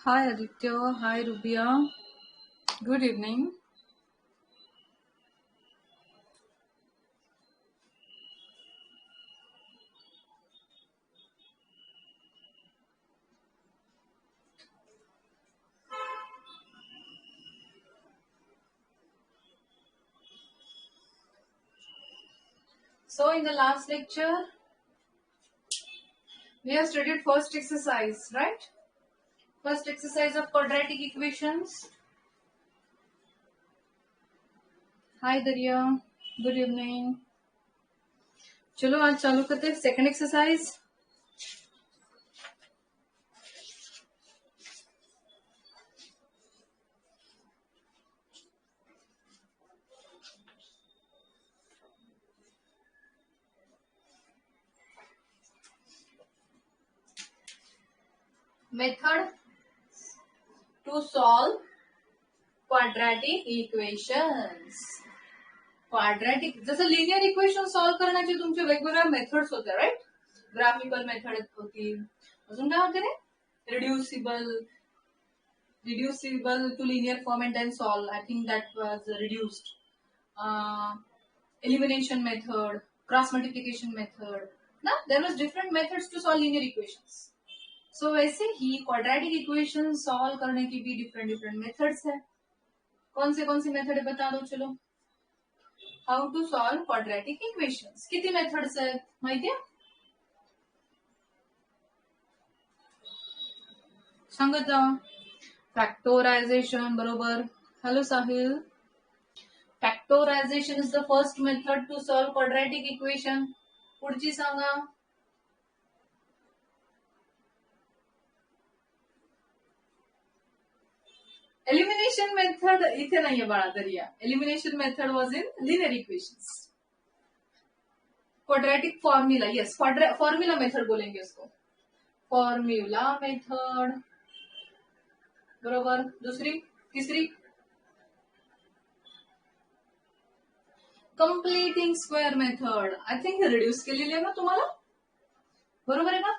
Hi Aditya, hi Rubia. Good evening. So in the last lecture, we have studied first exercise, right? First exercise of quadratic equations. Hi Darya, good evening. चलो आज चालू करते हैं second exercise. Method to solve quadratic equations. Quadratic जसं linear equation solve करण्याचे तुमचे वेगवेगळ्या methods होत्या, राईट? ग्राफिकल मेथड होती, अजून काय होते रे? reducible to linear form and then solve. I think that was reduced. Elimination method, cross multiplication method. Now there was different methods to solve linear equations. So वैसे ही quadratic equation solve करने की भी different methods है. कौन C method है बता दो चलो. How to solve quadratic equations. किती methods आहेत माहितीये? सांगत जा. Factorization बरोबर. Hello Sahil. Factorization is the first method to solve quadratic equation. पुढची सांगा. Elimination method इथे नाहीये बाळा दरिया. Elimination method was in linear equations. Quadratic formula, yes, formula method बोलेंगे इसको. Formula method बरोबर. दूसरी तीसरी completing square method. I think reduce केलेली आहे ना तुम्हाला, बरोबर आहे ना?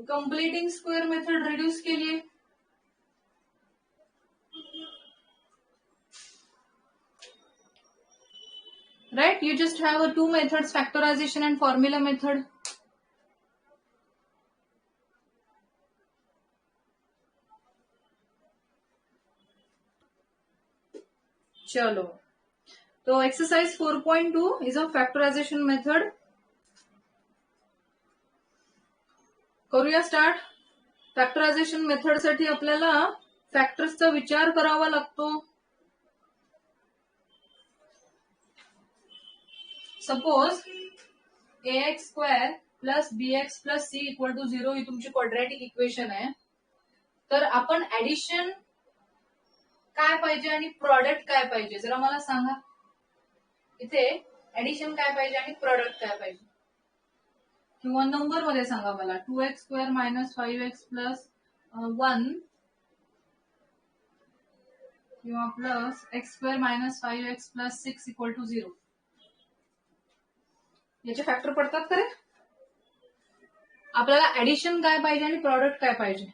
कंप्लीटिंग स्क्वेअर मेथड रिड्यूस केली आहे. Right, you just have two methods, factorization and formula method. चलो, तो exercise 4.2 is a factorization method. करूया स्टार्ट. फॅक्टरायझेशन मेथड साठी आपल्याला फॅक्टर्सचा विचार करावा लागतो. Suppose ax square plus bx plus c equal to 0 ही तुमची क्वाड्रॅटिक इक्वेशन आहे. तर आपण ऍडिशन काय पाहिजे आणि प्रॉडक्ट काय पाहिजे जरा मला सांगा. इथे ऍडिशन काय पाहिजे आणि प्रॉडक्ट काय पाहिजे, किंवा नंबर मध्ये सांगा मला. 2x square minus 5x plus 1 किंवा plus x square minus 5x plus 6 equal to 0. याचे फॅक्टर पडतात का रे? आपल्याला ऍडिशन काय पाहिजे आणि प्रॉडक्ट काय पाहिजे.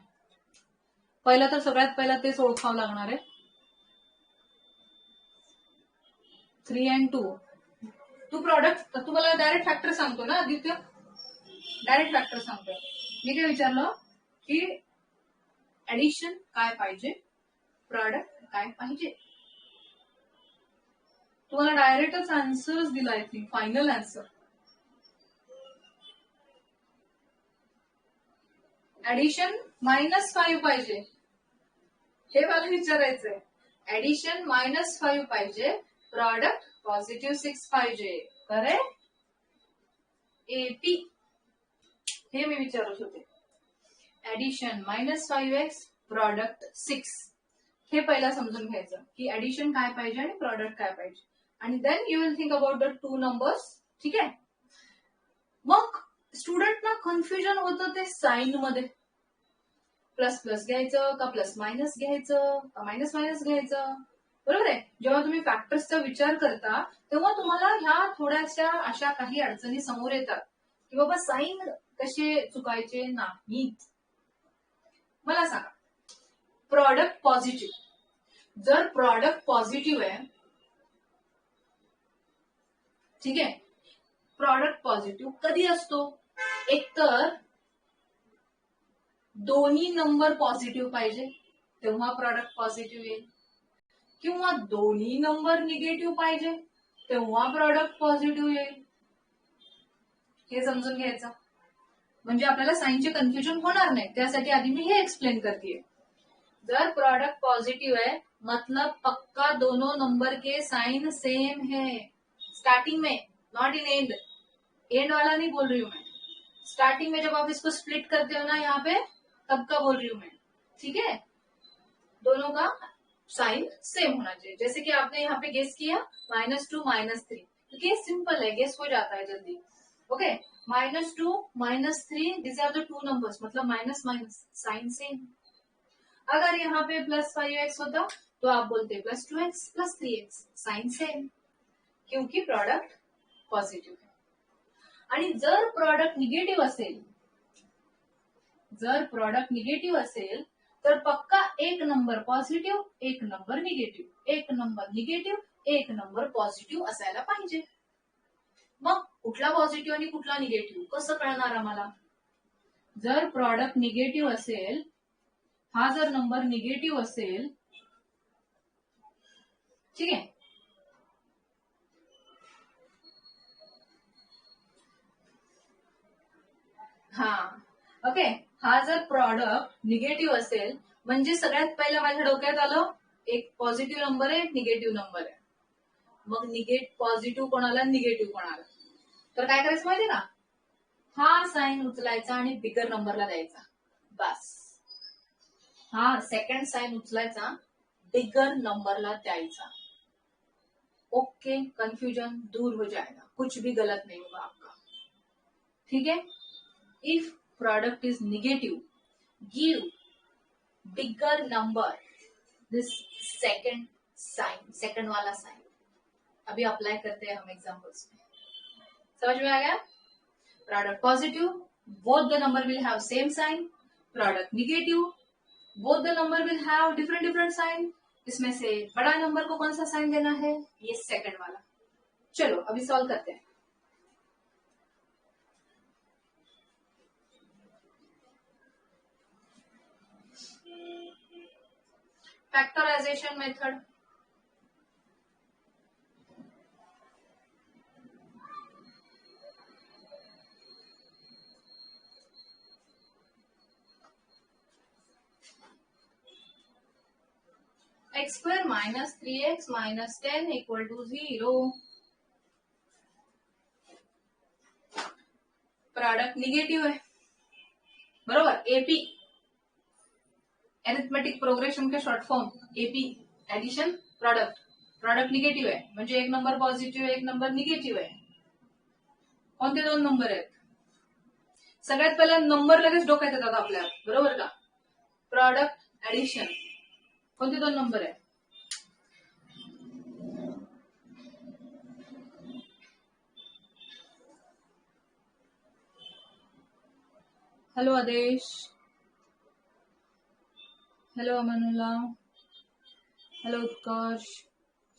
पहिला तर सगळ्यात पहिला तेच ओळखावं लागणार आहे. 3 and 2. तू प्रॉडक्ट तुम्हाला डायरेक्ट फॅक्टर सांगतो ना आदित्य, डायरेक्ट फॅक्टर सांगतो. मी काय विचारलं की ऍडिशन काय पाहिजे, प्रॉडक्ट काय पाहिजे. तुम्हाला डायरेक्टच आन्सरच दिला. I think final answer. Addition -5 पाहिजे, हे मला विचारायचंय. ऍडिशन -5 पाहिजे, प्रॉडक्ट +6 पाहिजे. करेक्ट? AP हे मी विचारत होते. ऍडिशन -5x प्रॉडक्ट 6 हे पहिला समजून घ्यायचं की ऍडिशन काय पाहिजे आणि प्रॉडक्ट काय पाहिजे. आणि then you will think about the two numbers. ठीक आहे. मग स्टुडंटना कन्फ्युजन होतं ते साइन मध्ये. प्लस प्लस घ्यायचं का प्लस मायनस घ्यायचं का मायनस मायनस घ्यायचं, बरोबर आहे. जेव्हा तुम्ही फॅक्टर्सचा विचार करता तेव्हा तुम्हाला ह्या थोड्याशा अशा काही अडचणी समोर येतात की बाबा साइन कसे चुकायचे नाहीत. मला सांगा, प्रॉडक्ट पॉझिटिव्ह, जर प्रॉडक्ट पॉझिटिव्ह आहे, ठीक आहे, प्रॉडक्ट पॉझिटिव्ह कधी असतो, एकतर दोन्ही नंबर पॉझिटिव्ह पाहिजे तेव्हा प्रॉडक्ट पॉझिटिव्ह येईल, किंवा दोन्ही नंबर निगेटिव्ह पाहिजे तेव्हा प्रॉडक्ट पॉझिटिव्ह येईल. हे समजून घ्यायचं, म्हणजे आपल्याला साइनचे कन्फ्युजन होणार नाही, त्यासाठी आधी मी हे एक्सप्लेन करते. जर प्रोडक्ट पॉजिटिव है मतलब पक्का दोनों नंबर के साइन सेम है स्टार्टिंग में, नॉट इन एंड, एंड वाला नहीं बोल रही हूं मैं, स्टार्टिंग में जब आप इसको स्प्लिट करते हो ना यहाँ पे, तब का बोल रही हूं मैं, ठीक है, दोनों का साइन सेम होना चाहिए. जैसे कि आपने यहाँ पे गेस किया -2 -3, क्योंकि सिंपल है, गेस हो जाता है जल्दी. Okay, -2 -3 this are the two numbers, मतलब माइनस माइनस साइन सेम. अगर यहाँ पे +5x होता तो आप बोलते +2x +3x, साइन सेम, क्योंकि प्रॉडक्ट पॉझिटिव्ह आहे. आणि जर प्रॉडक्ट निगेटिव्ह असेल, जर प्रॉडक्ट निगेटिव्ह असेल तर पक्का एक नंबर पॉझिटिव्ह, एक नंबर निगेटिव्ह, एक नंबर निगेटिव्ह, एक नंबर पॉझिटिव्ह असायला पाहिजे. मग कुठला पॉझिटिव्ह आणि कुठला निगेटिव्ह कसं कळणार आम्हाला? जर प्रॉडक्ट निगेटिव्ह असेल, हा जर नंबर निगेटिव्ह असेल, ठीक आहे, हा ओके, हा जर प्रॉडक्ट निगेटिव्ह असेल म्हणजे सगळ्यात पहिला माझ्या डोक्यात आलं एक पॉझिटिव्ह नंबर आहे, निगेटिव्ह नंबर आहे. मग पॉझिटिव्ह कोणाला, निगेटिव्ह कोणाला, तर काय करायचं माहितीये का, हा साइन उचलायचा आणि बिगर नंबरला द्यायचा, बस. हा सेकंड साइन उचलायचा, बिगर नंबरला द्यायचा. ओके, कंफ्यूजन दूर हो जाएगा, कुछ भी गलत नहीं होगा आपका, ठीक है. If product is negative, give bigger number this second sign, second वाला साइन. अभी अप्लाई करते हैं हम एग्जांपल्स में, समझ में आ गया. Product positive, both the number will have same sign. Product negative, both the number will have different different sign. इसमें से बड़ा नंबर को कौन सा साइन देना है, ये सेकंड वाला. चलो अभी सॉल्व करते हैं. Factorisation method, x² - 3x - 10 = 0. Product negative आहे, बरोबर. एपी, अरिथमेटिक प्रोग्रेशन के short form, AP, addition product. Product negative आहे म्हणजे एक नंबर पॉझिटिव्ह, एक नंबर निगेटिव्ह आहे. कोणते दोन नंबर आहेत? सगळ्यात पहिला नंबर लगेच डोक्यात येतात आपल्या, बरोबर का. प्रोडक्ट ऍडिशन, कोणते दोन नंबर आहे? Hello Adesh, hello Amanullah, hello Utkarsh,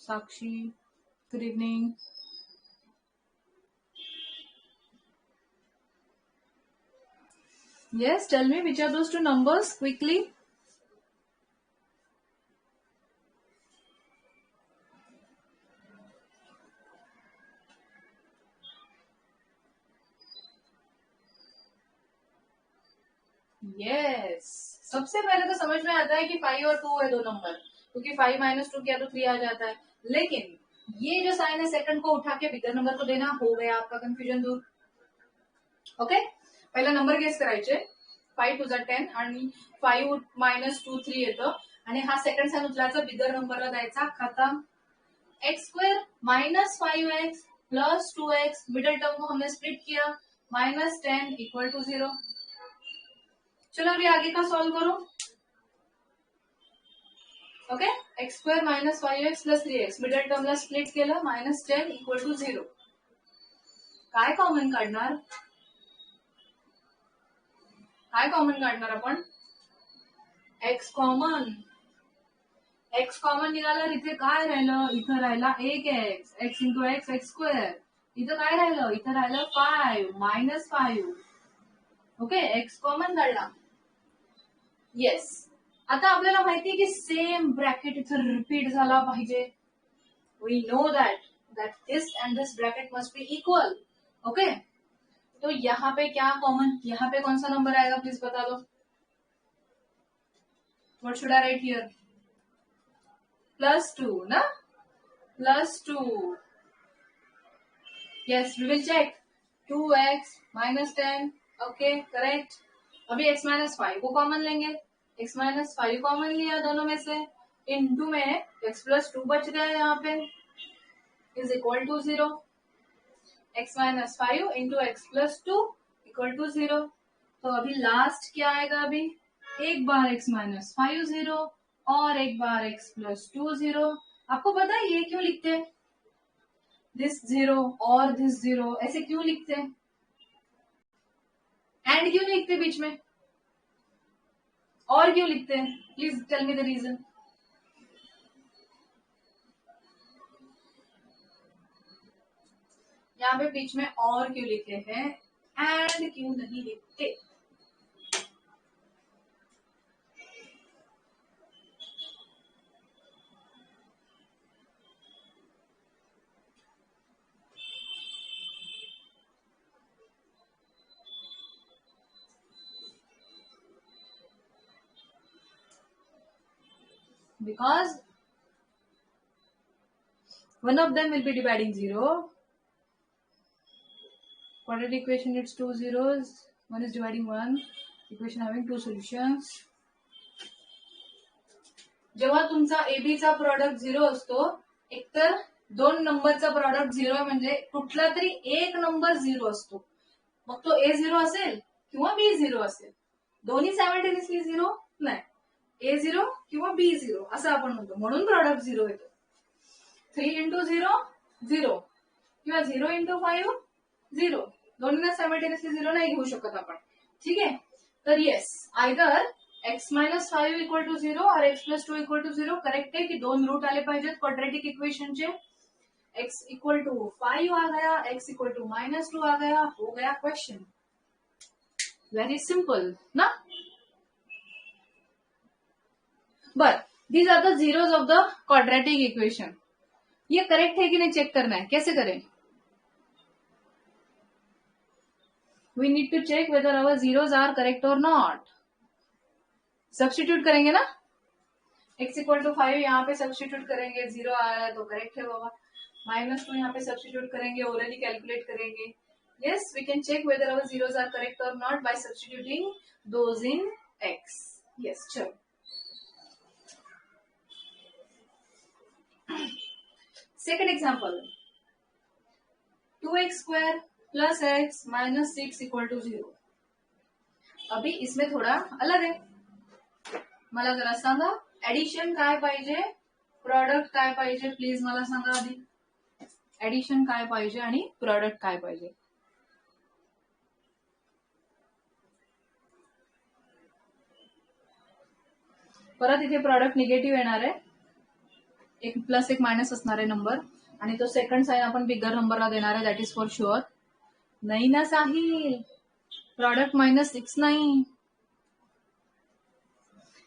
Sakshi, good evening. Yes, tell me which are those two numbers quickly. Yes, सबसे पहले तो समझ में आता है कि 5 और 2 है दो नंबर, क्योंकि 5 - 2 किया तो 3 आ जाता है. लेकिन ये जो साइन है सेकंड को उठा के बिगर नंबर को देना, हो गया आपका कंफ्यूजन दूर. ओके, पहिला नंबर गेस करायचे, 5 × 10 आणि 5 - 2 3 येतं, आणि हा सेकंड साइन उचलायचा, बिगर नंबरला द्यायचा, खत्म. x² - 5x + 2x, middle term को हमने स्प्लिट किया, -10 = 0. चलो अभी आगे का सॉल्व करो. Okay, x² - 5x + 3x, middle टर्मला split केलं, -10 = 0. काय कॉमन काढणार, काय कॉमन काढणार आपण? एक्स कॉमन निघालं, इथे काय राहिलं, इथं राहिला एक x, x into x x square. इथं काय राहिलं, इथं राहिलं 5 -5. ओके, एक्स कॉमन काढला. येस. आता आपल्याला माहितीये की सेम ब्रॅकेट इथं रिपीट झाला पाहिजे. We know that this and this bracket must be equal. Okay, तो यहाँ पे क्या कॉमन, यहाँ पे कौन सा नंबर आएगा प्लीज बता दो. What should I write here? +2 ना, +2. Yes, we will check. 2x -10. Okay, correct. अभी x -5 को कॉमन लेंगे. x -5 कॉमन लिया दोनों में से, इनटू में x +2 बच गया यहाँ पे, is equal to 0. x -5 into x +2 equal to 0. तो अभी लास्ट क्या आएगा, अभी एक बार x -5 0 और एक बार x +2 0. आपको पता है ये क्यों लिखते हैं, दिस 0 और दिस 0 ऐसे क्यों लिखते हैं, एंड क्यों लिखते हैं बीच में, और क्यों लिखते हैं, please tell me the reason. यहाँ पे बीच में और क्यों लिखे हैं, एंड क्यों नहीं लिखते. Because one of them will be dividing 0. Quadratic equation needs 2 zeros. One is dividing 1. Equation having 2 solutions. जेव्हा तुमचा एबीचा प्रॉडक्ट 0 असतो, एकतर 2 नंबरचा प्रॉडक्ट 0 म्हणजे कुठला तरी एक नंबर 0 असतो. मग तो A0 असेल किंवा B0 असेल. दोन्ही सायमल्टेनियसली 0 नाही, A0 किंवा B0 असं आपण म्हणतो, म्हणून प्रॉडक्ट 0 येतो. 3 × 0 0 किंवा 0 × 5 0. दोन्हीना सायमल्टेनियसली 0 नाही घेऊ शकत आपण. ठीक आहे, तर yes, either x -5 equal to 0 और x +2 इक्वल टू 0. करेक्ट है कि दोन रूट आले पाहिजेत क्वाड्रेटिक इक्वेशन चे. x इक्वल टू 5 आ गया, x इक्वल टू -2 आ गया, हो गया क्वेश्चन. वेरी सिंपल ना. But these are the zeros of the quadratic equation. ये करेक्ट है कि नहीं चेक करना है, कैसे करें. We need to check whether our zeros are correct और नॉट. सब्स्टिट्यूट करेंगे ना, x इक्वल टू 5 यहाँ पे सब्स्टिट्यूट करेंगे, 0 आया तो करेक्ट है बाबा. -2 यहाँ पे सब्स्टिट्यूट करेंगे, ओरली कैलकुलेट करेंगे. Yes, we can check whether our zeros are correct और not by substituting those in x. Yes, चलो. Second example, 2x² + x - 6 equal to 0. अभी इसमें थोडा अलग आहे. मला जरा सांगा, ऍडिशन काय पाहिजे, प्रॉडक्ट काय पाहिजे, प्लीज मला सांगा आधी. ऍडिशन काय पाहिजे आणि प्रॉडक्ट काय पाहिजे. परत इथे प्रॉडक्ट निगेटिव्ह येणार आहे, एक प्लस एक मायनस असणार आहे नंबर, आणि तो सेकंड साइन आपण बिगर नंबरला देणार आहे, दॅट इज फॉर शुअर. नाही ना साहिल, प्रॉडक्ट -6 नाही.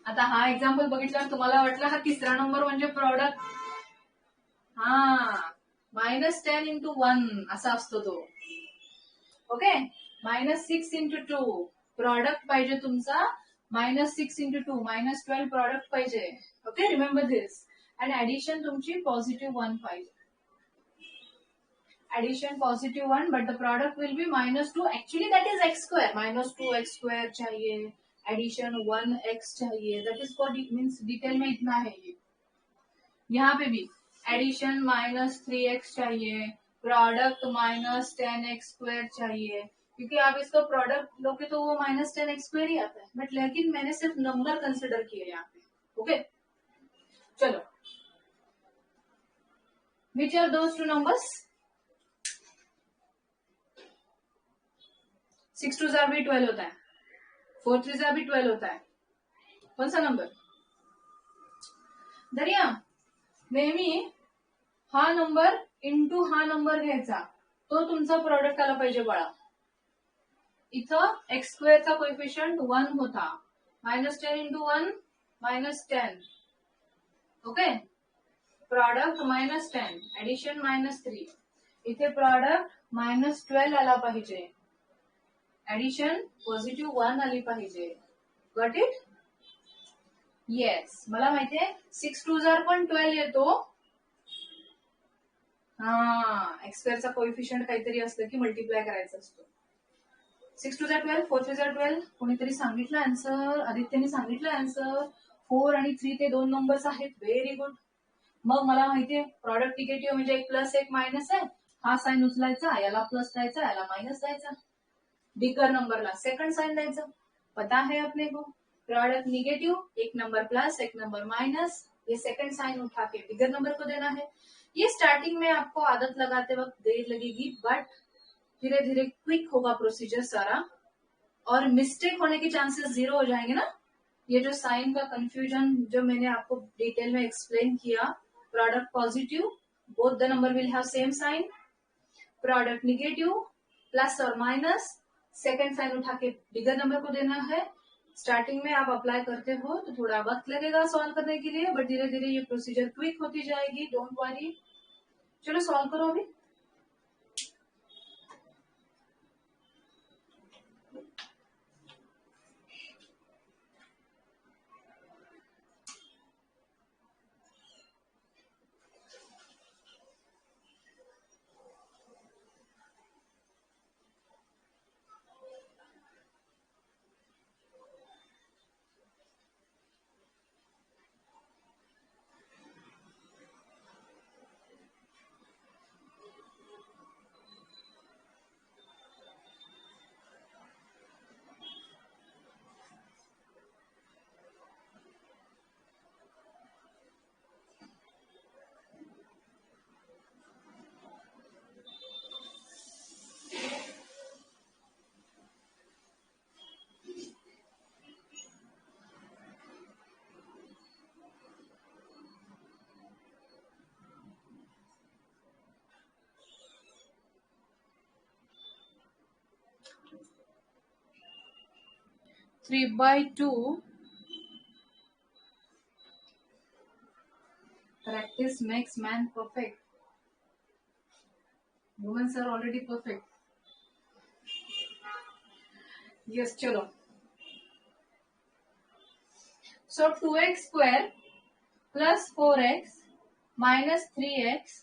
आता हा एक्झाम्पल बघितल्यावर तुम्हाला वाटलं हा तिसरा नंबर म्हणजे प्रॉडक्ट. हा, -10 × 1 असा असतो तो. ओके, -6 × 2 प्रॉडक्ट पाहिजे तुमचा, -6 × 2 -12 प्रॉडक्ट पाहिजे. Okay, remember this. आणि ऍडिशन तुमची +1 पाहिजे. Addition +1 but the product will be -2. Actually that is x², -2x² चाहिए, एडिशन 1x चाहिए, that is for means detail में इतना है ये. यहाँ पे भी एडिशन -3x चाहिए, प्रोडक्ट -10x² चाहिए, क्योंकि आप इसका प्रोडक्ट लोगे तो वो -10x² ही आता है. बट लेकिन मैंने सिर्फ नंबर कंसिडर किए यहाँ पे. ओके, चलो. Which are those two numbers? 6 2 भी 12 होता है, 4 3 भी 12 होता है. कोणता नंबर? दर्या, नेहमी हा नंबर इंटू हा नंबर घ्यायचा, तो तुमचा प्रोडक्ट आला पाहिजे बाळा. इथं एक्स स्क्वेअरचा कोएफिशियंट 1 होता. -10 इंटू 1 -10. ओके. Product -10, addition -3. इथे प्रॉडक्ट -12 आला पाहिजे, ऍडिशन +1 आली पाहिजे. Got it? येस. मला माहितीये 6 2 जार पण 12 येतो. हा, एक्स स्क्वेअरचा कोएफिशियंट काहीतरी असतं की मल्टिप्लाय करायचा असतो. 6 2 जार 12, 4 3 जार 12. कोणीतरी सांगितलं आन्सर, आदित्यने सांगितलं आन्सर. 4 आणि 3 ते 2 नंबर्स आहेत. Very good. मग मला माहितीये प्रॉडक्ट निगेटिव्ह म्हणजे एक प्लस एक मायनस आहे. हा साइन उचलायचा, याला प्लस द्यायचा, याला माइनस द्यायचा. बिगर नंबरला सेकंड साइन द्यायचं. पता है अपने को. प्रोडक्ट निगेटिव, एक नंबर प्लस एक नंबर माइनस, ये सेकंड साइन उठा के बिगर नंबर को देना है. ये स्टार्टिंग में आपको आदत लगाते वक्त देर लगेगी, बट धीरे धीरे क्विक होगा प्रोसीजर सारा, और मिस्टेक होने के चांसेस 0 हो जाएंगे ना. ये जो साइन का कंफ्यूजन जो मैंने आपको डिटेल में एक्सप्लेन किया, product positive, both the number will have same sign. Product negative, plus और माइनस, सेकेंड साइन उठा के बिगर नंबर को देना है. स्टार्टिंग में आप अप्लाई करते हो तो थोड़ा वक्त लगेगा सॉल्व करने के लिए, बट धीरे धीरे ये प्रोसीजर क्विक होती जाएगी. डोंट वरी. चलो सॉल्व करो अभी. Three by two. Practice makes man perfect. Women are already perfect. Yes, chalo. So 2x square plus 4x minus 3x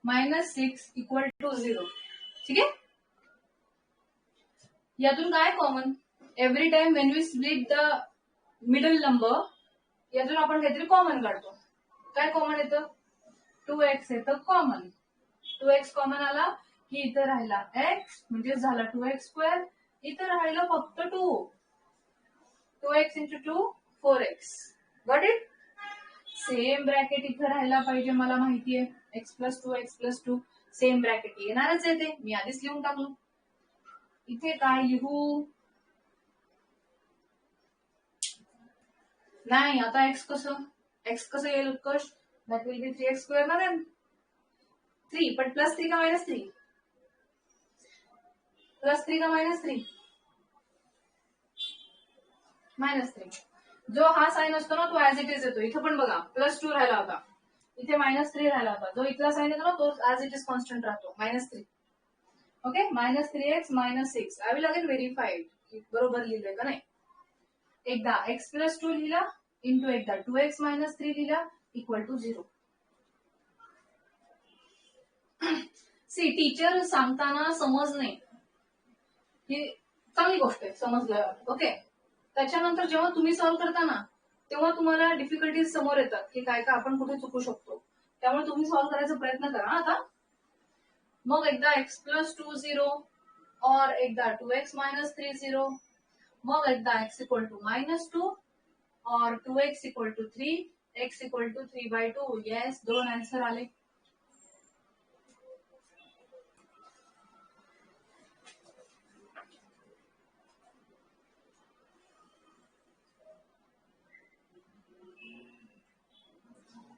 minus 6 equal to 0. ठीक है. यातून काय common? Every time when we split the middle number, यातून आपण काहीतरी common काढतो. काय common येतं? 2x येतं कॉमन. 2x कॉमन आला की इथं राहिला x, म्हणजे झाला 2x स्क्वेअर. इथं राहिलं फक्त 2. 2x into 2 4x. Got it? Same bracket इथं राहायला पाहिजे, मला माहितीये. x plus 2 x plus 2 same bracket येणारच आहे, ते मी आधीच लिहून टाकलो. इथे काय लिहू? नाही, आता x कसं येईल उत्कर्ष? That will be 3x square ना. देन 3, पण प्लस 3 का मायनस 3? प्लस 3 का मायनस 3? -3. जो हा साइन असतो ना तो ऍज इट इज येतो. इथं पण बघा +2 राहिला होता, इथे -3 राहिला होता. जो इथला साइन येतो ना तो ऍज इट इज कॉन्स्टंट राहतो, -3. Okay. -3x -6. I will again verified बरोबर लिहिलंय का नाही. एकदा x प्लस 2 लिहिला इंटू एकदा 2x -3 लिहिला इक्वल टू 0. सी, टीचर सांगताना समजणे ही चांगली गोष्ट आहे, समजलं. ओके. त्याच्यानंतर जेव्हा तुम्ही सॉल्व्ह करता ना, तेव्हा तुम्हाला डिफिकल्टीज समोर येतात की काय काय आपण कुठे चुकू शकतो. त्यामुळे तुम्ही सॉल्व्ह करायचा प्रयत्न करा आता. मग एकदा x प्लस 2 0, और एकदा 2x -3 0, मग एकदा x इक्वल टू -2 और 2x equal to 3, x equal to 3/2. Yes, 2 answer आले.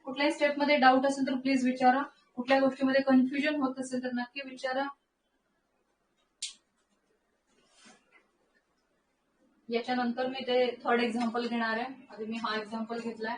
कुठल्याही स्टेपमध्ये डाऊट असेल तर प्लीज विचारा. कुठल्या गोष्टीमध्ये कन्फ्युजन होत असेल तर नक्की विचारा. याच्यानंतर मी ते थर्ड एक्झाम्पल घेणार आहे. आधी मी हा एक्झाम्पल घेतलाय.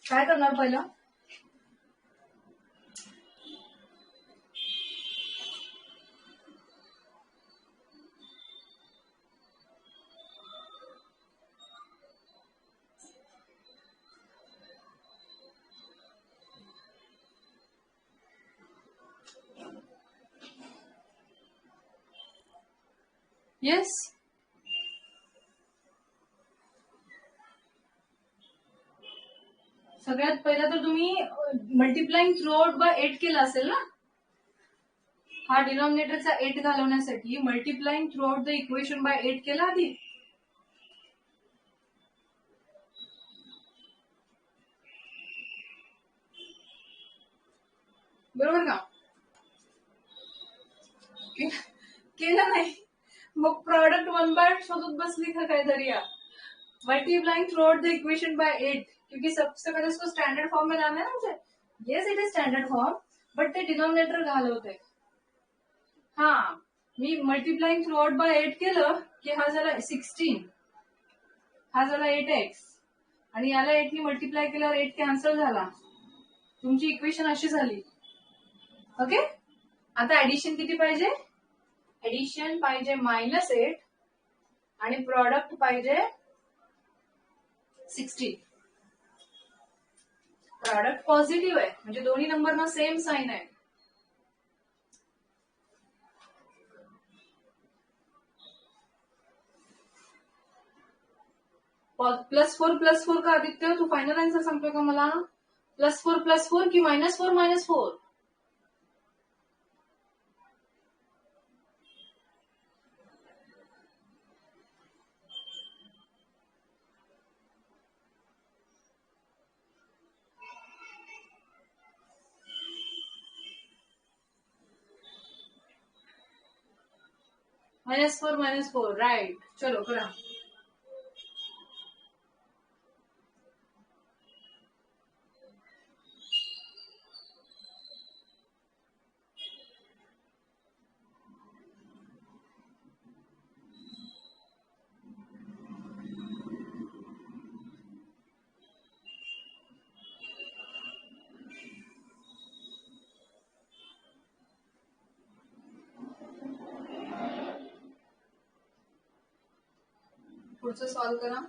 काय करणार पहिलं? येस, सगळ्यात पहिला तर तुम्ही मल्टिप्लाइंग थ्रू आउट बाय 8 केला असेल ना. हा डिनॉमिनेटरचा 8 घालवण्यासाठी multiplying through out the equation bye 8 केला आधी. बरोबर का? केलं नाही मग प्रॉडक्ट 1/8 शोधत बसली का काहीतरी या. Multiplying throughout the equation bye 8, क्योंकि सबसे पहले उसको स्टैंडर्ड फॉर्म में लाना है ना मुझे. Yes it is standard form, but ते डिनॉमिनेटर घालवते. हा, मी मल्टिप्लाइंग थ्रू आउट बाय 8 केलं की हा झाला 16, हा झाला 8x, आणि याला 8 ने मल्टिप्लाय केल्यावर 8 कॅन्सल झाला. तुमची इक्वेशन अशी झाली. ओके, आता ऍडिशन किती पाहिजे? ऍडिशन पाहिजे -8 आणि प्रॉडक्ट पाहिजे 16. प्रॉडक्ट पॉझिटिव्ह आहे म्हणजे दोन्ही नंबरना सेम साइन आहे. +4 का आदित्य? तू फायनल आन्सर सांगतोय का मला? +4 की -4? -4 राइट. चलो करा. पुढचं सॉल्व करा.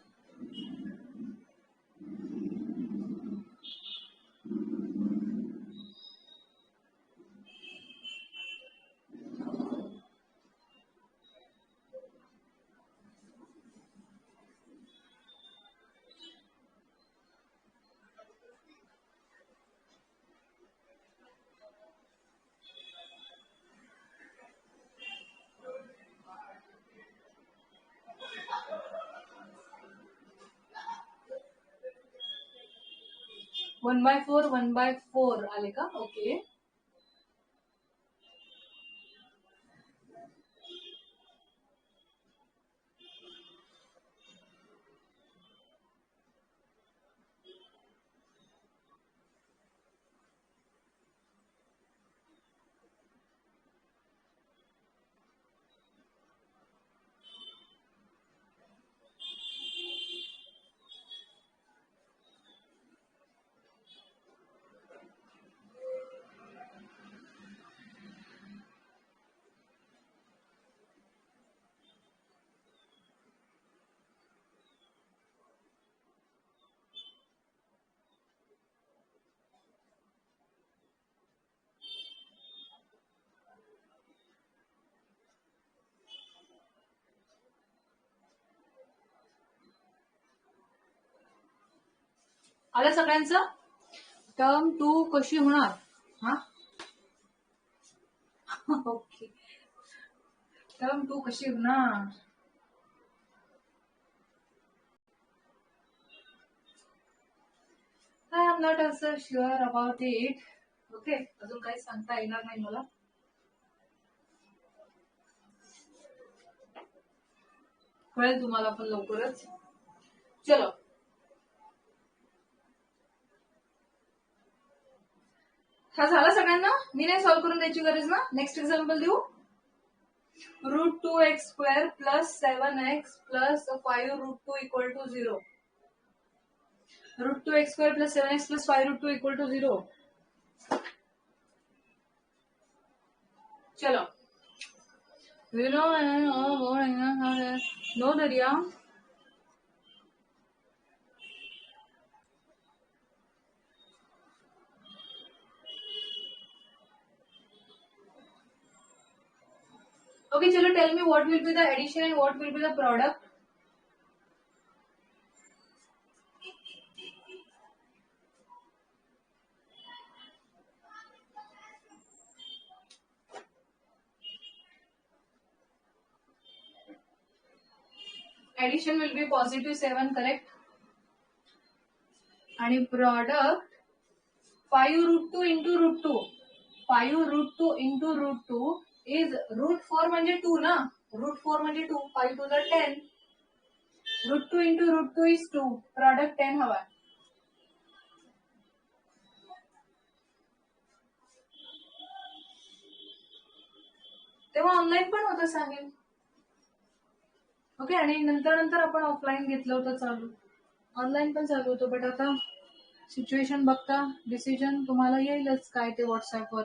वन बाय फोर आले का? ओके. आलं सगळ्यांचं? टर्म 2 कशी होणार? हा ओके, टर्म 2 कशी होणार? I am not also sure about it. Okay, अजून काही सांगता येणार नाही मला. कळेल तुम्हाला पण लवकरच. चलो, हा झाला सगळ्यांना? मी नाही सॉल्व्ह करून द्यायची गरज ना. नेक्स्ट एक्झाम्पल देऊ. √2x² plus 7x plus 5√2 equal to 0. √2x² plus 7x plus 5√2 equal to 0. चलो, you know no दरिया. Okay, chalo, tell me what will be the addition and what will be the product. Addition will be positive 7, correct? And product 5√2 into √2. 5√2 into √2 is √4 म्हणजे 2 ना. √4 म्हणजे 2. 5 to the 10. √2 into √2 is 2. Product 10 हवा. तेव्हा online पण होतं सांगेल. Okay, आणि नंतर आपण ऑफलाईन घेतलं होतं चालू. ऑनलाईन पण चालू होतं, बट आता सिच्युएशन बघता डिसिजन तुम्हाला येईलच काय ते व्हॉट्सअपवर.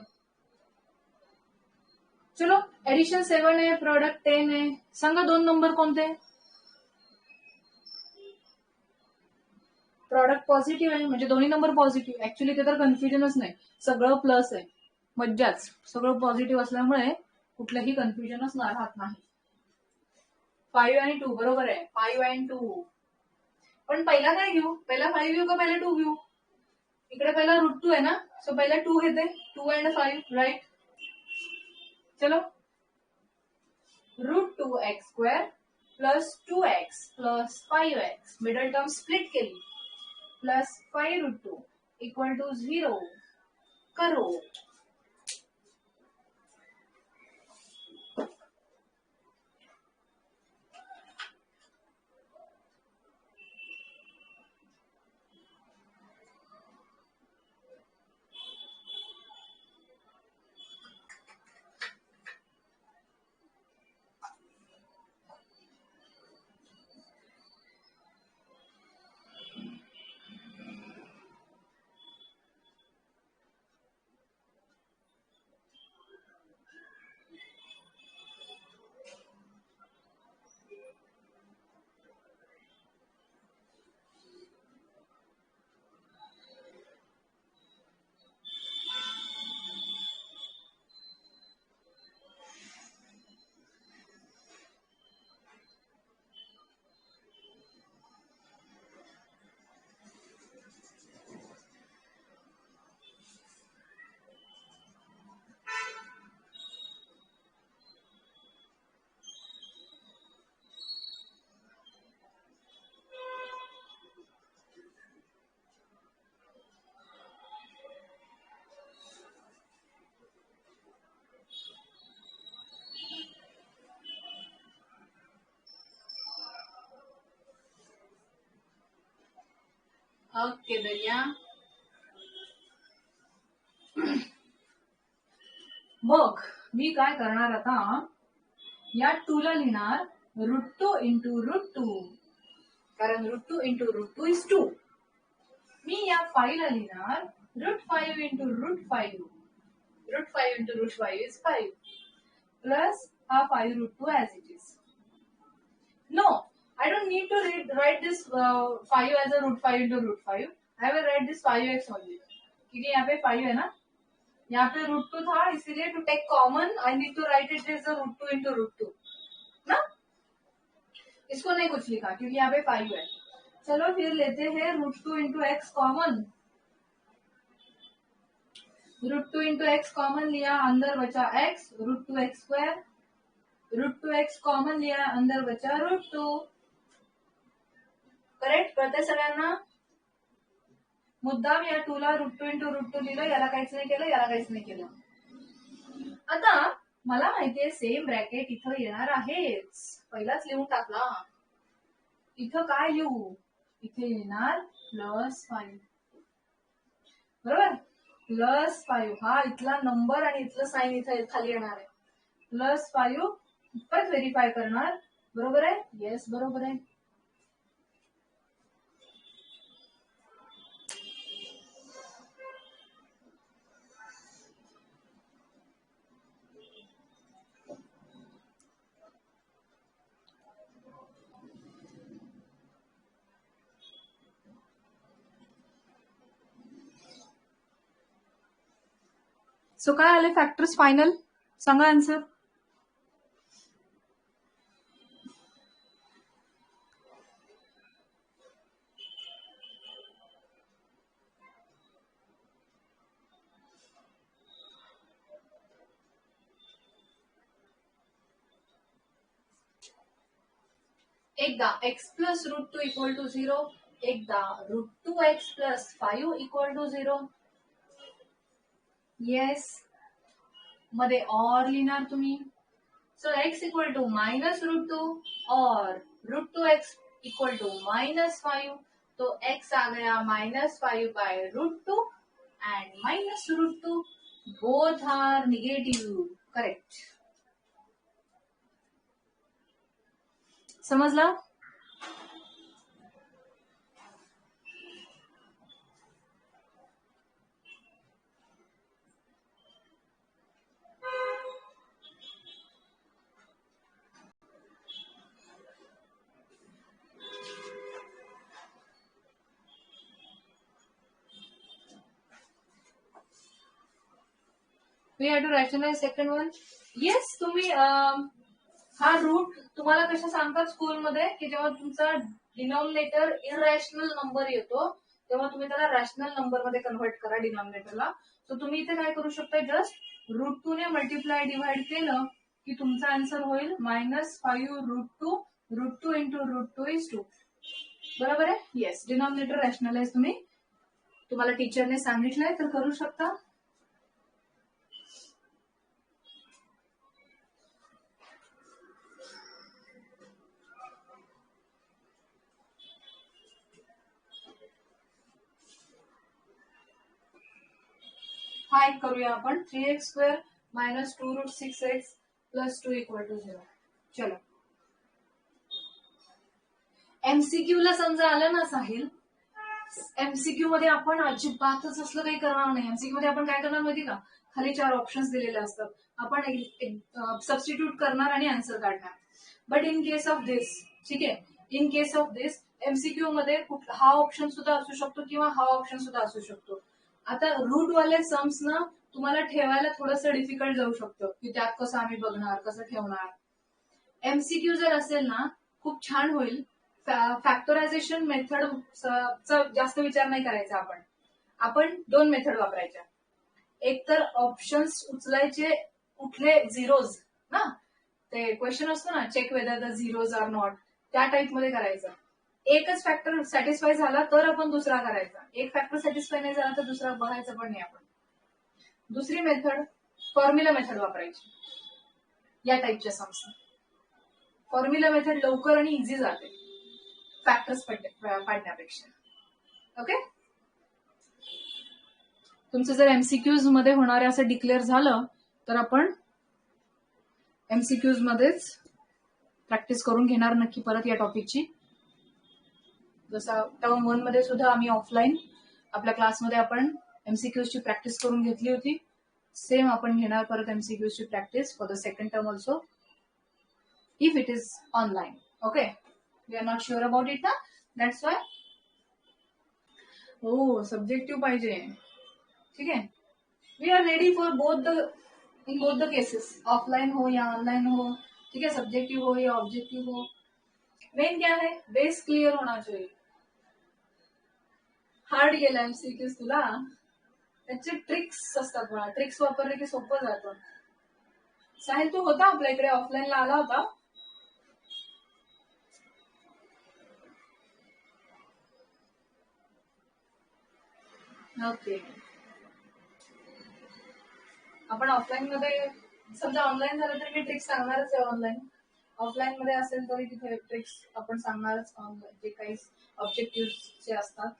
चलो, एडिशन 7 आहे, प्रोडक्ट 10 आहे. सांगा 2 नंबर कोणते? प्रॉडक्ट पॉझिटिव्ह आहे म्हणजे दोन्ही नंबर पॉझिटिव्ह. ऍक्च्युली ते तर कन्फ्युजनच नाही, सगळं प्लस आहे. मज्जाच, सगळं पॉझिटिव्ह असल्यामुळे कुठलंही कन्फ्युजनच राहत नाही. 5 आणि 2 बरोबर आहे. 5 and 2. पण पहिला काय घेऊ? पहिला 5 घेऊ का पहिला 2 घेऊ? इकडे पहिला √2 आहे ना, सो पहिला 2 घेते. 2 and 5, राईट? चलो, √2x² plus 2x plus 5x middle term split केली प्लस 5√2 इक्वल टू 0 करो. ओके दरिया, मग मी काय करणार आता, या 2 ला लिहिणार √2 into √2, कारण √2 into √2 is 2. मी या 5 ला लिहिणार √5 into √5. √5 into √5 is 5 plus हा 5√2 as it is. No, I don't need to write this 5 as a √5 into √5. I will write this 5x only. क्योंकि यहाँ पे 5 है ना, यहाँ पे √2 था, इसीलिए to take common I need to write it as a √2 into √2 ना. इसको नहीं कुछ लिखा क्योंकि यहाँ पे 5 है. चलो फिर लेते हैं √2 into x common. √2 into x common लिया, अंदर बचा x, √2 x square. √2 x common लिया, अंदर बचा √2। करेक्ट करते सगळ्यांना? मुद्दाम या 2 ला √2 इंटू √2 लिहिलं, याला काहीच नाही केलं, याला काहीच नाही केलं। आता मला माहितीये सेम ब्रॅकेट इथं येणार आहेच, पहिलाच लिहून टाकला। इथं काय लिहू? इथे येणार +5, बरोबर? +5 हा इथला नंबर आणि इथलं साइन इथे खाली येणार आहे। +5 परत व्हेरीफाय करणार, बरोबर आहे? येस बरोबर आहे। सो काय आले फॅक्टर्स फायनल? सांगा आन्सर। एकदा x प्लस √2 इक्वल टू 0, एकदा √2x plus 5 equal to 0। Yes, मध्ये और लिहिणार तुम्ही। सो x इक्वल टू -√2 और √2x इक्वल टू -5, तो x आ गया -5/√2 and -√2, both are negative. Correct, समजला? We have to rationalize second one. Yes, तुम्ही हा रूट तुम्हाला कशा सांगतात स्कूलमध्ये की जेव्हा तुमचा डिनॉमिनेटर इरॅशनल नंबर येतो तेव्हा तुम्ही त्याला रॅशनल नंबर मध्ये कन्व्हर्ट करा डिनॉमिनेटरला। सो तुम्ही इथे काय करू शकता, जस्ट √2 ने मल्टिप्लाय डिवाइड केलं की तुमचा आन्सर होईल -5 √2 इंटू √2 इज 2, बरोबर आहे? येस, डिनॉमिनेटर रॅशनलाइज तुम्हाला टीचरने सांगितलंय तर करू शकता। हा एक करूया आपण, 3x² - 2√6x + 2 = 0। चलो, एमसीक्यू ला समजा आलं ना साहिल, एमसीक्यू मध्ये आपण अजिबातच असलं काही करणार नाही। एमसीक्यू मध्ये आपण काय करणार माहिती का, खाली 4 ऑप्शन्स दिलेले असतात, आपण सबस्टिट्यूट करणार आणि आन्सर काढणार। बट इन केस ऑफ दिस, ठीक आहे, in case of this MCQ मध्ये हा ऑप्शन सुद्धा असू शकतो किंवा हा ऑप्शन सुद्धा असू शकतो। आता रूट वाले सम्स ना तुम्हाला ठेवायला थोडंसं डिफिकल्ट जाऊ शकतं की त्यात कसं आम्ही बघणार, कसं ठेवणार। एमसीक्यू जर असेल ना खूप छान होईल, फॅक्टरायझेशन मेथड जास्त विचार नाही करायचा आपण 2 मेथड वापरायच्या। एक तर ऑप्शन्स उचलायचे कुठले झिरोज ना, ते क्वेश्चन असतो ना check whether the zeros are not, त्या टाइप मध्ये करायचं। एकच फॅक्टर सॅटिस्फाय झाला तर आपण दुसरा करायचा, एक फॅक्टर सॅटिस्फाय नाही झाला तर दुसरा बघायचा पण नाही आपण। दुसरी मेथड फॉर्म्युला मेथड वापरायची या टाइपच्या सम्स। फॉर्म्युला मेथड लवकर आणि इझी जाते फॅक्टर्स पाडण्यापेक्षा। ओके, तुमचं जर एमसीक्यूज मध्ये होणारे असं डिक्लेअर झालं तर आपण एमसीक्यूज मध्येच प्रॅक्टिस करून घेणार नक्की परत या टॉपिकची। जसं टर्म 1 मध्ये सुद्धा आम्ही ऑफलाईन आपल्या क्लासमध्ये आपण एमसीक्यूजची प्रॅक्टिस करून घेतली होती, सेम आपण घेणार परत एमसीक्यूजची practice for the second term also, if it is online. Okay, we are not sure about it ना, दॅट्स वाय। हो, सब्जेक्टिव्ह पाहिजे, ठीक आहे। We are ready for in both the cases, offline हो या ऑनलाइन हो, ठीक है, सब्जेक्टिव हो या ऑब्जेक्टिव हो। मेन क्या है, बेस क्लियर होना चाहिए। हार्ड गेला एमसीक्यूज तुला. त्याचे ट्रिक्स असतात मला, ट्रिक्स वापरले की सोपं जातं. साहिल तू होता आपल्या इकडे, ऑफलाईनला आला होता? ओके. आपण ऑफलाईन मध्ये समजा ऑनलाईन झालं तरी मी ट्रिक्स सांगणारच आहे ऑनलाईन. ऑफलाईन मध्ये असेल तरी तिथे ट्रिक्स आपण सांगणारच ऑनलाईन, जे काही ऑब्जेक्टिव्ह असतात.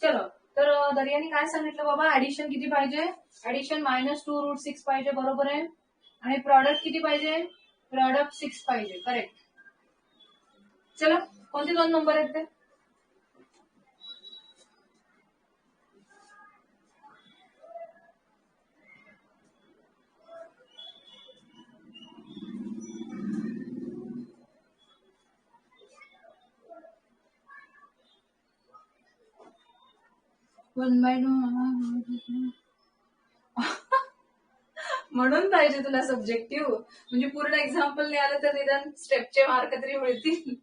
चलो, तर दर्याने काय सांगितलं बाबा, ऍडिशन किती पाहिजे? ऍडिशन -2√6 पाहिजे, बरोबर आहे. आणि प्रॉडक्ट किती पाहिजे? प्रॉडक्ट 6 पाहिजे, करेक्ट. चलो, कोणते 2 नंबर आहेत ते? म्हणून पाहिजे तुला सब्जेक्टिव्ह, म्हणजे पूर्ण एक्झाम्पल नाही आलं तर निदान स्टेपचे मार्क तरी मिळतील.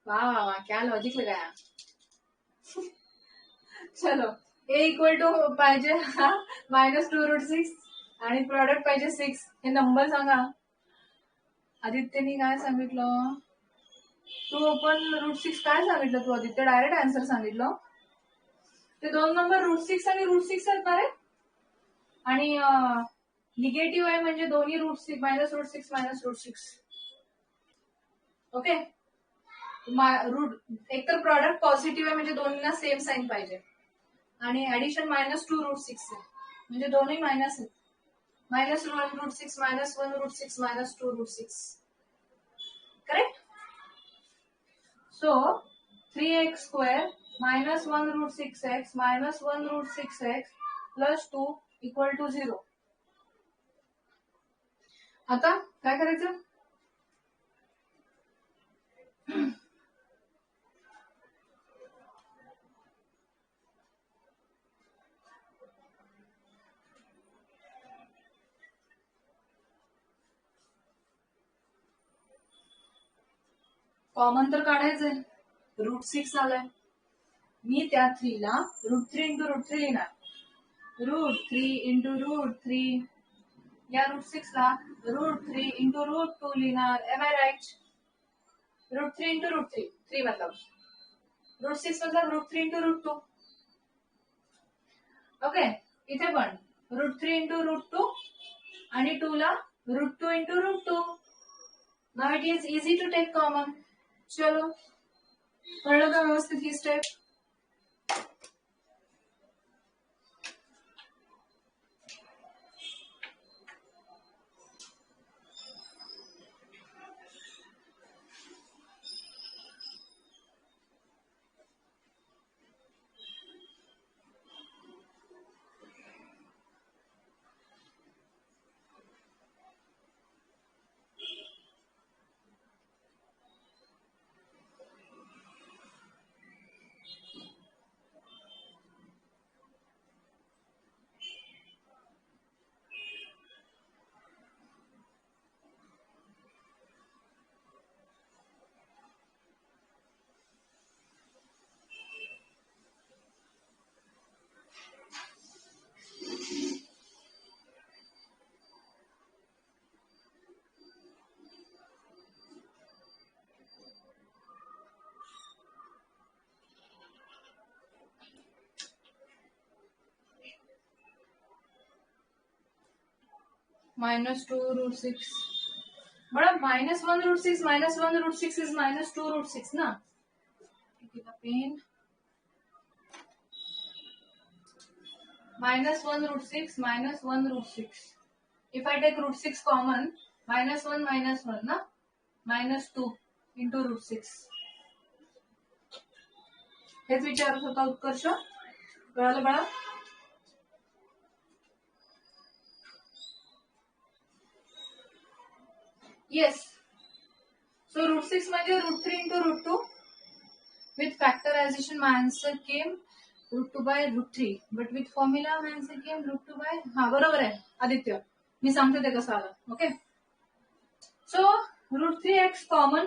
वा वा वा, क्या लॉजिक लगाया. चलो, ए इक्वल टू पाहिजे -2√6 आणि प्रॉडक्ट पाहिजे 6. हे नंबर सांगा. आदित्यनी काय सांगितलं? तू पण √6 काय सांगितलं तू आदित्य? डायरेक्ट आन्सर सांगितलं. ते 2 नंबर √6 आणि √6 आहेत ना रे. आणि निगेटिव्ह आहे म्हणजे दोन्ही √6 -√6 ओके. एक तर प्रॉडक्ट पॉझिटिव्ह आहे म्हणजे दोन्हीला सेम साईन पाहिजे. आणि ऍडिशन -2√6 आहे म्हणजे दोन्ही मायनस आहेत. -1√6 -1√6 -2√6, correct. So 3x² -1√6x -1√6x +2 = 0. आता काय करायचं? कॉमन तर काढायचंय. √6 आलाय, मी त्या 3 ला √3 × √3 लिहिणार. √3 × √3, या √6 ला √3 × √2 लिहिणार. M I right? √3 × √3, 3 मतलब √6 मतलब √3 × √2. ओके. इथे पण √3 × √2 आणि 2 ला √2 × √2. Now it is easy to take common. चलो, कळलं का व्यवस्थित ही स्टेप? -2√6. बड़ा -1√6 -1√6 is -2√6 ना. Pen -1√6 -1√6. If I take √6 common, -1 -1 ना, -2 × √6. हेच विचारत होता उत्कर्ष. कळालं बाळा? येस. सो √6 म्हणजे √3 × √2. With factorization, my answer came √2/√3. But with formula, my answer came √2 by. हा बरोबर आहे आदित्य, मी सांगते ते कसं आलं. ओके. सो √3x कॉमन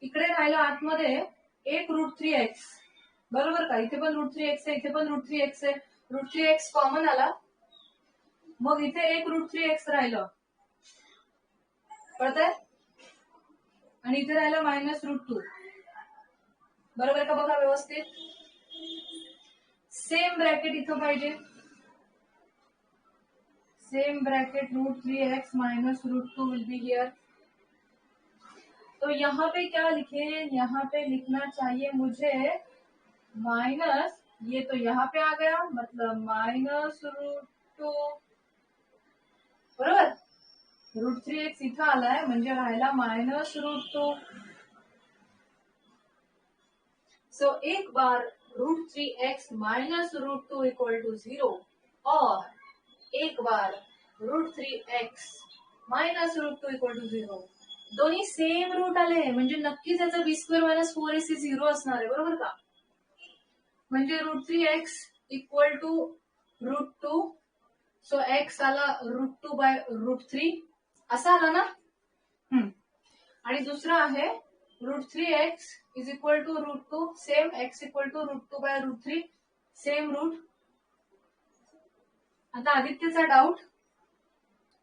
इकडे राहिलं आतमध्ये एक √3x, बरोबर का? इथे पण √3x आहे, इथे पण √3x आहे. √3x कॉमन आला, मग इथे एक √3x राहिलं, कळतंय? आणि इथे राहिलं -√2, बरोबर का? बघा व्यवस्थित. सेम ब्रॅकेट इथं पाहिजे, same bracket √3x - √2 will be here. तो यहाँ पे क्या लिखे, यहाँ पे लिखना चाहिए मुझे माइनस, ये तो यहाँ पे आ गया, मतलब -√2, बरोबर. √3x इथं आलाय म्हणजे राहिला -√2. सो एक बार √3x - √2 = 0 और एक बार √3x - √2 = 0. दोन्ही सेम रूट आले म्हणजे नक्कीच त्याचा b² - 4ac 0 असणार आहे, बरोबर का? म्हणजे √3x = √2, सो x आला √2/√3 असा आला ना. आणि दुसरा आहे √3x = √2, same x = √2/√3, same route. आता आदित्यचा डाऊट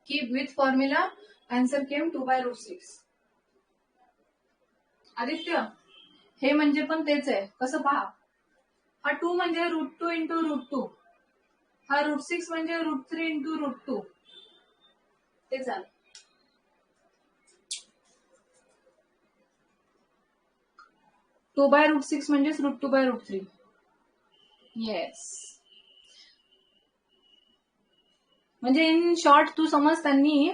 की विथ फॉर्म्युला आन्सर केम 2/√6. आदित्य, हे म्हणजे पण तेच आहे, कसं पहा. हा 2 म्हणजे √2 × √2, हा √6 म्हणजे √3 × √2, ते झालं. (2/√6) म्हणजे √2/√3. येस, म्हणजे इन शॉर्ट तू समज त्यांनी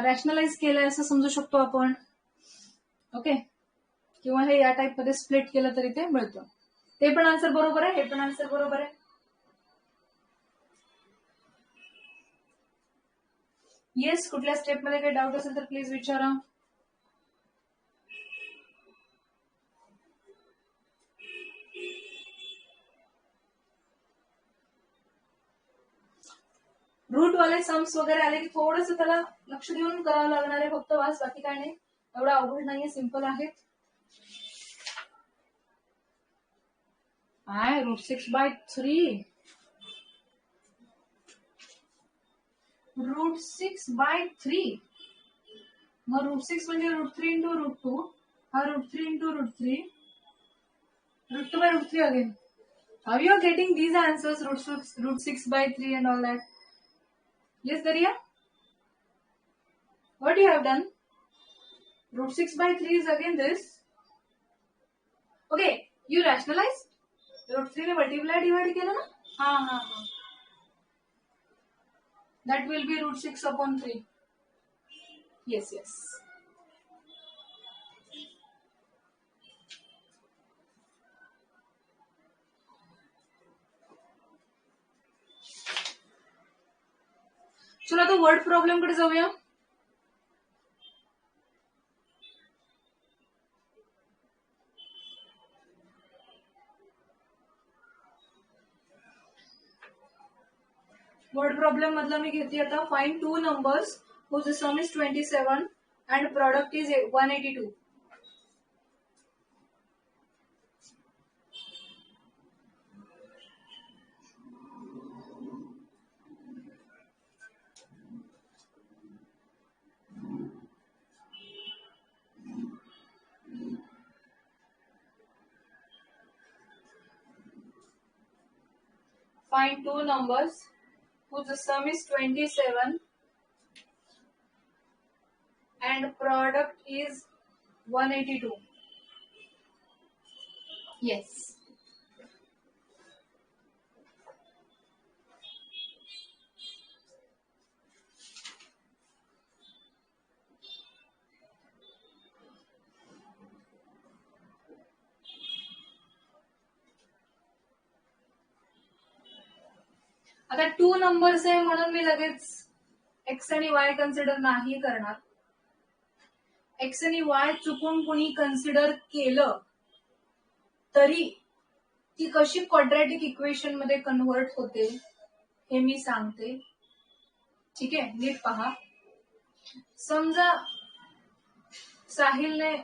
रॅशनलाइज केलंय असं समजू शकतो आपण. ओके, किंवा हे या टाइप मध्ये स्प्लिट केलं तरी ते मिळतं. ते पण आन्सर बरोबर आहे, हे पण आन्सर बरोबर आहे. येस, कुठल्या स्टेप मध्ये काही डाऊट असेल तर प्लीज विचारा. रूटवाले सम्स वगैरे आले की थोडस त्याला लक्ष देऊन करावं लागणार आहे फक्त, वास, बाकी काय नाही. एवढा अवघड नाहीये, सिंपल आहे. √6/3, √6/3, मग √6 म्हणजे √3 × √2, हा √3 × √3, √2/√3 again. How you are getting these answers, √6/3 and all that? Yes, Daria? What you have done? √6/3 is again this. Okay, you rationalized? √3 ने multiply divide केलं ना? हाँ. That will be √6/3. Yes. चलो आता वर्ड प्रॉब्लेम कडे जाऊया. वर्ड प्रॉब्लेम मधला मी घेते आता. Find 2 numbers whose sum is 27 and product is 182. Find 2 numbers whose sum is 27 and product is 182. Yes. आता 2 नंबर्स आहे म्हणून मी लगेच एक्स आणि वाय कन्सिडर नाही करणार. एक्स आणि वाय चुकून कुणी कन्सिडर केलं तरी ती कशी क्वाड्रॅटिक इक्वेशन मध्ये कन्व्हर्ट होते हे मी सांगते. ठीक आहे, नीट पहा. समजा साहिलने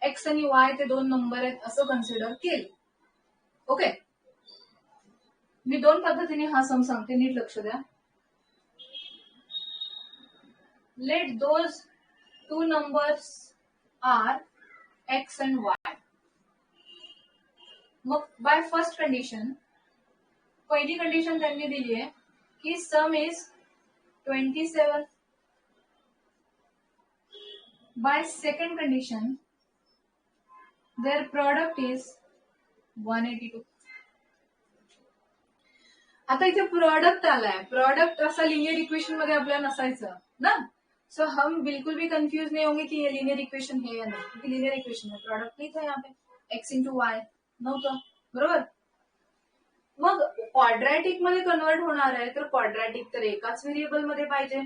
एक्स आणि वाय ते दोन नंबर आहेत असं कन्सिडर केलं. ओके, मी दोन पद्धतीने हा सम सांगते, नीट लक्ष द्या. Let those two numbers are x and y. मग बाय फर्स्ट कंडिशन, पहिली कंडिशन त्यांनी दिली आहे की sum is 27. By second condition their product is 182. आता इथे प्रोडक्ट आलाय, प्रोडक्ट असा लिनियर इक्वेशन मध्ये आपल्याला नसायचं ना. सो हम बिल्कुल भी कंफ्यूज नहीं होंगे कि ये लिनियर इक्वेशन है या नहीं, क्योंकि लिनियर इक्वेशन है, प्रोडक्ट नहीं था यहाँ पे, एक्स इंटू वाय नव्हतं, बरोबर. मग क्वाड्रॅटिक मध्ये कन्वर्ट होणार आहे तर क्वाड्रॅटिक तर एकाच व्हेरिएबल मध्ये पाहिजे.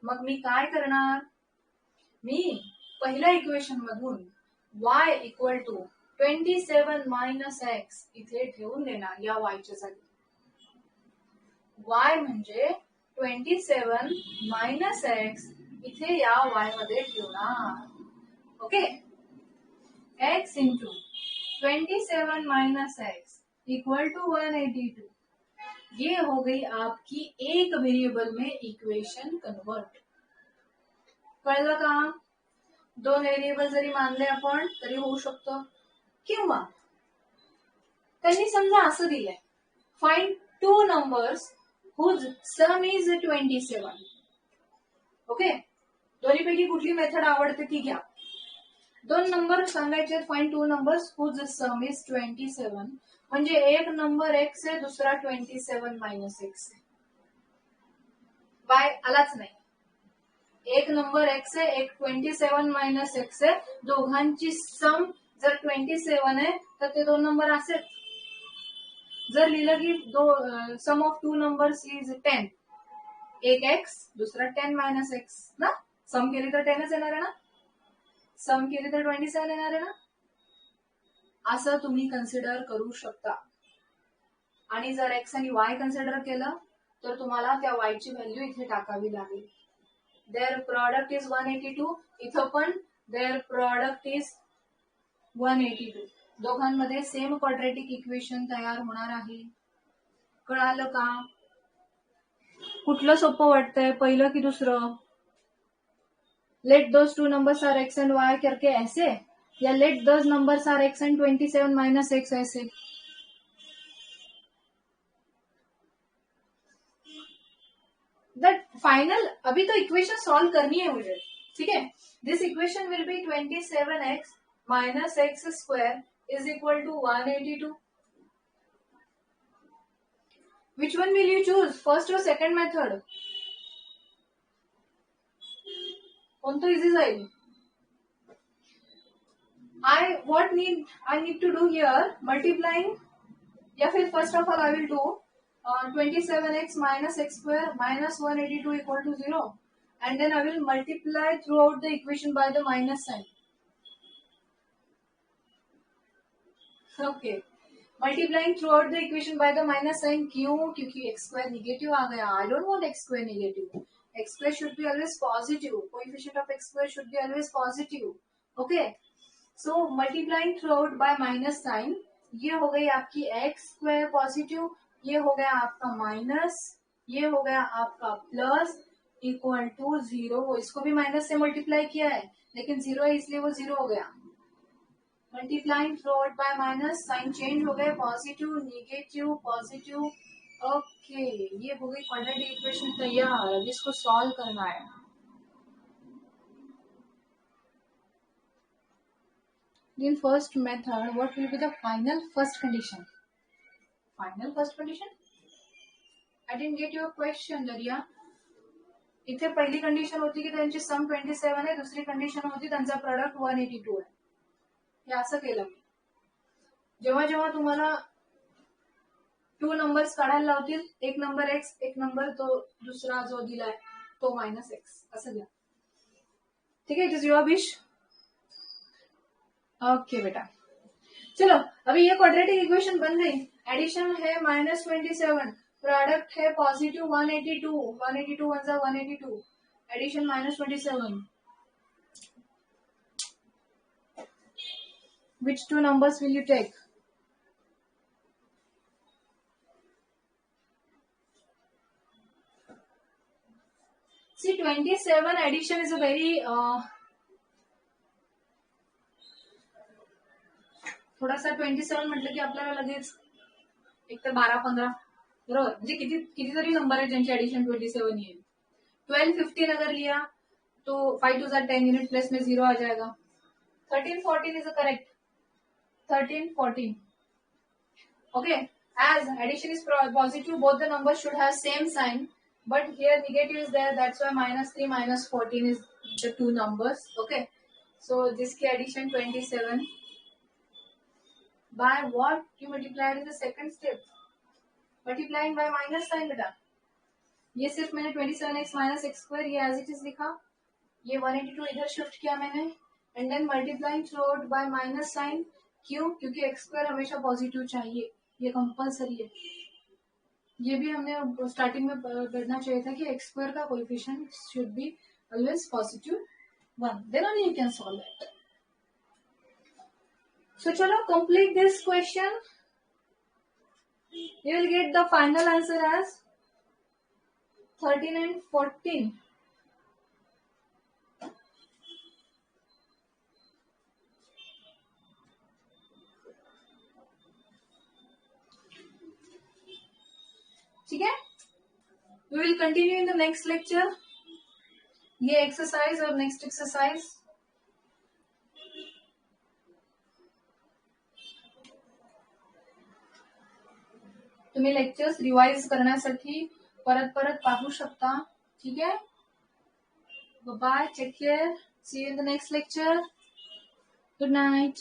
मग मी काय करणार, मी पहिल्या इक्वेशन मधून y equal to 27 minus x इथे ठेवून देणार या वायच्या जागी. y म्हणजे 27 मायनस एक्स इथे या y मध्ये ठेवणार. Okay, x into 27 minus x equal to 182. ये हो गई आपकी एक वेरिएबल में इक्वेशन कन्वर्ट. कळलं का? दोन व्हेरिएबल जरी मानले आपण तरी होऊ शकतो. किंवा त्यांनी समजा असं दिलंय, find two numbers whose sum is 27. Okay, दोन्हीपैकी कुठली मेथड आवडते ती घ्या. दोन नंबर सांगायचे, find two numbers whose sum is 27. म्हणजे एक नंबर एक्स आहे, दुसरा 27 मायनस एक्स आहे. बाय आलाच नाही. एक नंबर एक्स आहे, एक 27 मायनस एक्स आहे, दोघांची सम जर 27 आहे तर ते दोन नंबर असेल. जर लिहिलं की सम ऑफ टू नंबर्स इज 10, एक एक्स दुसरा 10 मायनस एक्स ना, सम केली तर 10च येणार आहे ना, सम केली तर 27 येणार आहे ना, असं तुम्ही कन्सिडर करू शकता. आणि जर एक्स आणि वाय कन्सिडर केलं तर तुम्हाला त्या वायची व्हॅल्यू इथे टाकावी लागेल. Their product is 182. इथं पण देअर प्रॉडक्ट इज 182. दोघांमध्ये सेम क्वाड्रॅटिक इक्वेशन तयार होणार आहे. कळालं का? कुठलं सोपं वाटतंय, पहिलं की दुसरं? Let those two numbers are x and y करके ऐसे, या let those numbers are x and 27 minus x ऐसे? दैट फाइनल, अभी तो इक्वेशन सॉल्व करनी है मुझे, ठीक है. This equation will be 27x minus x square is equal to 182. Which one will you choose, first or second method? कोणतं easy जाईल? I need to do here multiplying, या फिर first of all I will do 27x minus x square minus 182 equal to 0, and then I will multiply throughout the equation by the minus sign. Okay, multiplying throughout the equation by the minus sign. क्यों? क्योंकि x square negative आ गया. I don't want x square negative. X square should be always positive. Coefficient of x square should be always positive. Okay, so multiplying throughout by minus sign, ये हो गई आपकी x square positive, ये हो गया आपका minus, ये हो गया आपका प्लस, इक्वल टू 0. इसको भी माइनस से मल्टीप्लाई किया है लेकिन 0 है इसलिए वो 0 हो गया. Multiplying throughout by minus, sign change हो गए, पॉजिटिव निगेटिव पॉजिटिव. ओके, ये हो गई क्वाड्रेटिक इक्वेशन तैयार, जिसको सॉल्व करना है. In first method, what will be the final first condition? Final first condition? I didn't get your question, Daria. इथे पहिली कंडिशन होती की त्यांची सम 27 आहे, दुसरी कंडिशन होती त्यांचा प्रोडक्ट 182 आहे. हे असं केलं मी. जेव्हा जेव्हा तुम्हाला टू नंबर्स काढायला लावतील, एक नंबर एक्स, एक नंबर तो दूसरा जो दिलाय तो माइनस एक्स, असं घ्या. ठीक है, it is your wish. Okay बेटा, चलो अभी ये क्वाड्रेटिक इक्वेशन बन गई. एडिशन है -27, प्रोडक्ट है पॉजिटिव 182, 182 वन जा 182, addition -27. Which two numbers will you take? See, 27 addition is a very थोडासा 27 म्हटलं की आपल्याला लगेच एकतर 12-15 बरोबर, म्हणजे कितीतरी नंबर आहे ज्यांची एडिशन 27 येईल. 12-15 अगर लिया तो 5 to 10 यूनिट प्लेस में 0 आ जाएगा. 13-14 is correct. 13-14. Okay, as addition is positive, both the numbers should have same sign, but here negative is there, that's why -3 -14 is the two numbers. Okay, so this की addition 27 by what you multiplied in the second step, multiplying by minus sign बेटा. ये सिर्फ मैंने 27x minus x square ये as it is लिखा, ये 182 इधर shift किया मैंने, and then multiplying throughout by minus sign. क्यों? क्योंकि एक्स स्क्वायर हमेशा पॉजिटिव चाहिए, ये कंपलसरी है. ये भी हमने स्टार्टिंग में पढ़ना चाहिए था कि एक्स स्क्वायर का coefficient should be always positive 1, then only you can solve that. So चलो complete this question. You will get the final answer as 13 and 14. ठीक है, we will continue in the next lecture. ये exercise और next exercise तुम्ही lectures revise करण्यासाठी परत परत पाहू शकता. ठीक आहे, bye, take care, see you in the next lecture. Good night.